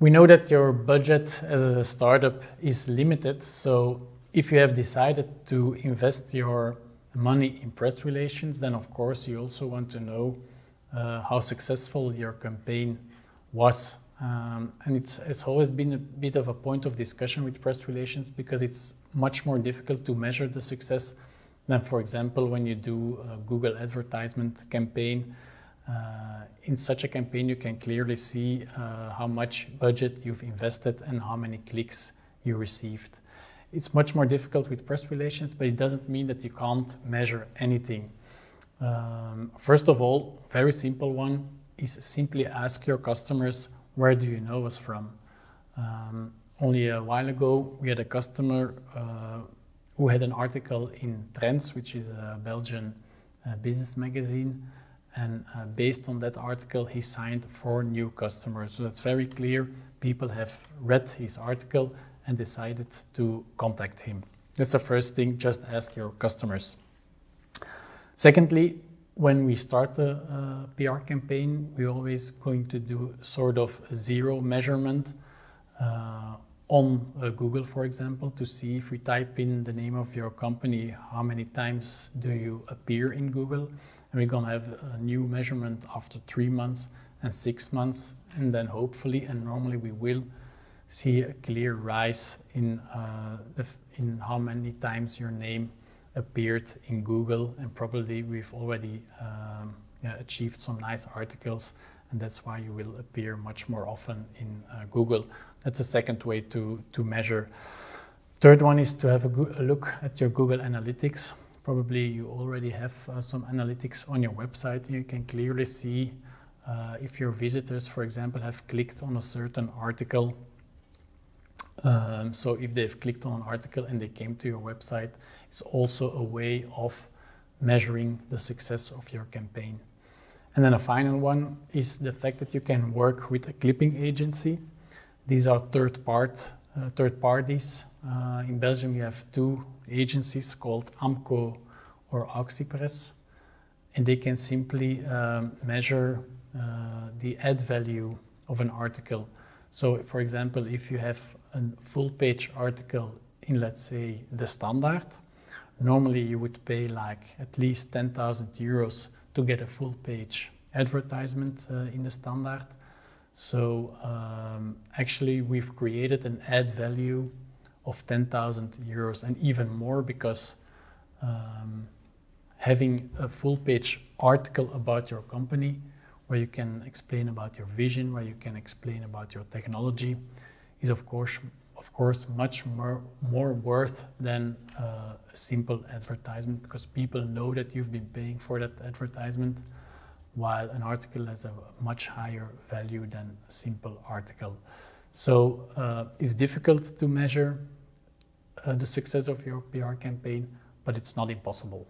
We know that your budget as a startup is limited, so if you have decided to invest your money in press relations, then of course you also want to know how successful your campaign was. And it's always been a bit of a point of discussion with press relations because it's much more difficult to measure the success than, for example, when you do a Google advertisement campaign. In such a campaign, you can clearly see how much budget you've invested and how many clicks you received. It's much more difficult with press relations, but it doesn't mean that you can't measure anything. First of all, very simple one is simply ask your customers, where do you know us from? Only a while ago, we had a customer who had an article in Trends, which is a Belgian business magazine. And based on that article, he signed 4 new customers. So that's very clear. People have read his article and decided to contact him. That's the first thing, just ask your customers. Secondly, when we start a PR campaign, we're always going to do sort of zero measurement on Google, for example, to see if we type in the name of your company, how many times do you appear in Google? And we're going to have a new measurement after 3 months and 6 months. And then hopefully, and normally we will, see a clear rise in how many times your name appeared in Google. And probably we've already achieved some nice articles. And that's why you will appear much more often in Google. That's a second way to measure. Third one is to have a look at your Google Analytics. Probably you already have some analytics on your website. You can clearly see if your visitors, for example, have clicked on a certain article. So if they've clicked on an article and they came to your website, it's also a way of measuring the success of your campaign. And then a final one is the fact that you can work with a clipping agency. These are third parties. In Belgium, we have 2 agencies called Amco or Auxiepress, and they can simply measure the ad value of an article. So, for example, if you have a full-page article in, let's say, the Standard, normally you would pay like at least 10,000 euros to get a full-page advertisement in the Standard. So actually we've created an ad value of 10,000 euros and even more because having a full-page article about your company where you can explain about your vision, where you can explain about your technology is of course much more worth than a simple advertisement because people know that you've been paying for that advertisement, while an article has a much higher value than a simple article. So it's difficult to measure the success of your PR campaign, but it's not impossible.